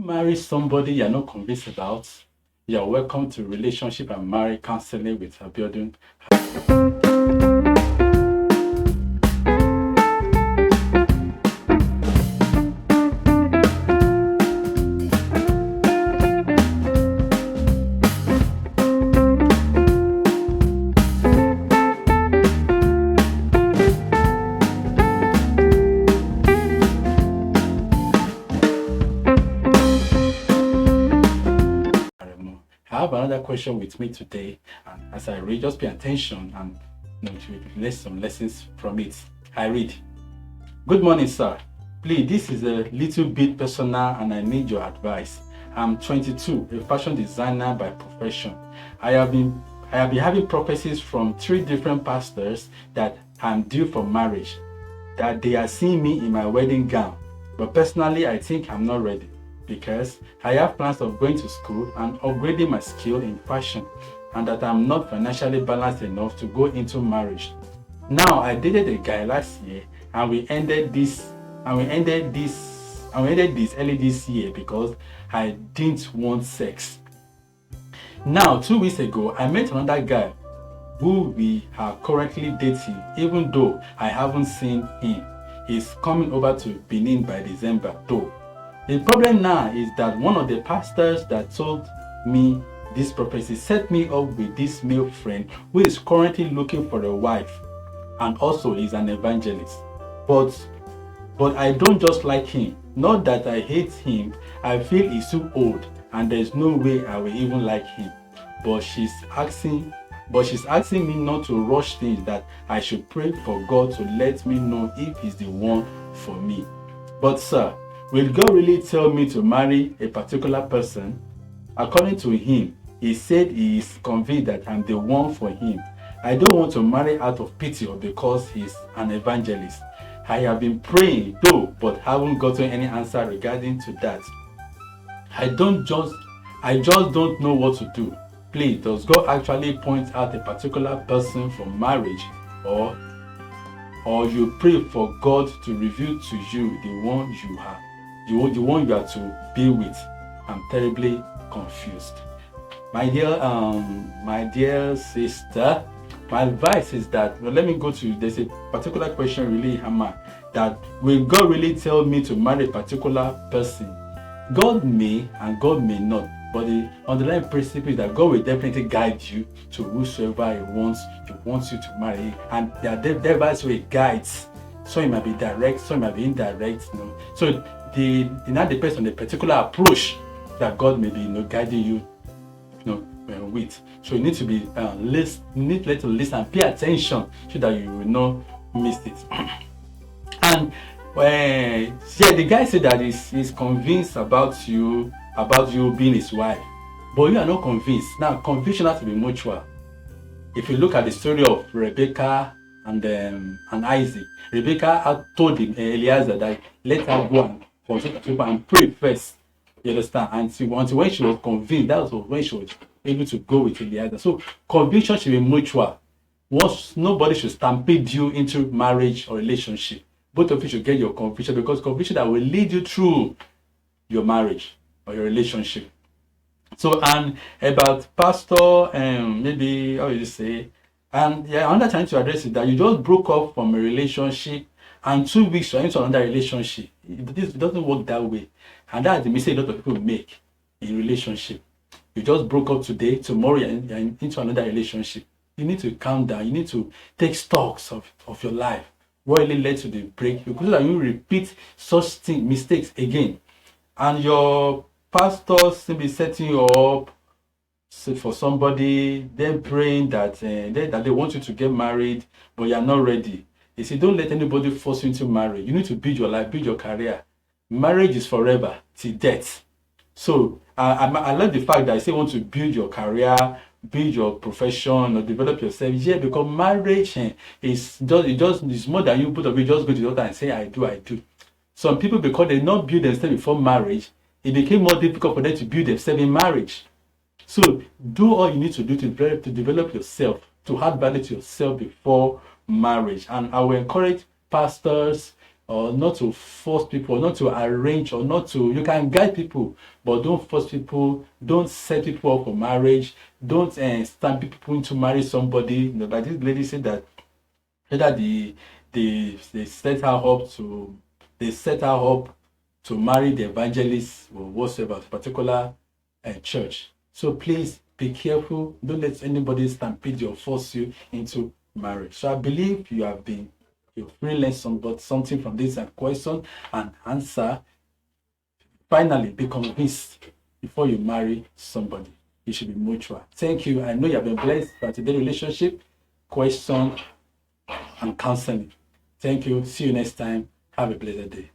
marry somebody you're not convinced about? You're welcome to Relationship and Marriage Counseling with Abiodun. I have another question with me today, and as I read, just pay attention and to learn some lessons from it. I read. Good morning, sir. Please, this is a little bit personal and I need your advice. I'm 22, a fashion designer by profession. I have been having prophecies from 3 different pastors that I'm due for marriage, that they are seeing me in my wedding gown. But personally, I think I'm not ready because I have plans of going to school and upgrading my skill in fashion, and that I'm not financially balanced enough to go into marriage. Now, I dated a guy last year and we ended this early this year because I didn't want sex. Now, 2 weeks ago, I met another guy who we are currently dating, even though I haven't seen him. He's coming over to Benin by December though. The problem now is that one of the pastors that told me this prophecy set me up with this male friend who is currently looking for a wife and also is an evangelist. But I don't just like him. Not that I hate him, I feel he's too old and there's no way I will even like him. But she's asking me not to rush things, that I should pray for God to let me know if he's the one for me. But sir, will God really tell me to marry a particular person? According to him, he said he is convinced that I'm the one for him. I don't want to marry out of pity or because he's an evangelist. I have been praying though, but haven't gotten any answer regarding to that. I just don't know what to do. Please, does God actually point out a particular person for marriage, or you pray for God to reveal to you the one you are to be with? I'm terribly confused. My dear sister, my advice is that, let me go to, there's a particular question really hammer, that will God really tell me to marry a particular person? God may and God may not, but the underlying principle is that God will definitely guide you to whosoever He wants you to marry, and there are diverse way guides. So it might be direct, so it might be indirect. So it now depends on the particular approach that God may be guiding you, with. So you need to be listen and pay attention so that you will not miss it. And the guy said that he's convinced about you being his wife, but you are not convinced. Now, conviction has to be mutual. If you look at the story of Rebecca and Isaac, Rebecca had told him Eliezer that let her go and consult people and pray first. You understand? And until when she was convinced, that was when she was able to go with Eliezer. So conviction should be mutual. Nobody should stampede you into marriage or relationship. Both of you should get your conviction, because conviction that will lead you through your marriage or your relationship. So, and about pastor, maybe how you say, and another time to address is that you just broke up from a relationship and 2 weeks you're into another relationship. It doesn't work that way, and that's the mistake a lot of people make in relationship. You just broke up today, tomorrow you're into another relationship. You need to calm down. You need to take stocks of your life. What really led to the break, because that you repeat such mistakes again, and your pastors will be setting you up for somebody, then praying that they want you to get married, but you are not ready. They say don't let anybody force you into marriage. You need to build your life, build your career. Marriage is forever till death. So I like the fact that I say want to build your career, build your profession, or develop yourself. Yeah, because marriage is it's more than you. Both of you just go to the altar and say I do. Some people, because they not build themselves before marriage, it became more difficult for them to build themselves in marriage. So do all you need to do to develop yourself, to add value to yourself before marriage. And I will encourage pastors, or not to force people, or not to arrange, or not to, you can guide people, but don't force people, don't set people up for marriage, don't stamp people into marry somebody. You know, like this lady said that either they set her up to, they set her up to marry the evangelist or whatsoever, particular church. So please be careful. Don't let anybody stampede you or force you into marriage. So I believe you've really learned something from this question and answer. Finally, be convinced before you marry somebody. It should be mutual. Thank you. I know you have been blessed by today's relationship question and counseling. Thank you. See you next time. Have a blessed day.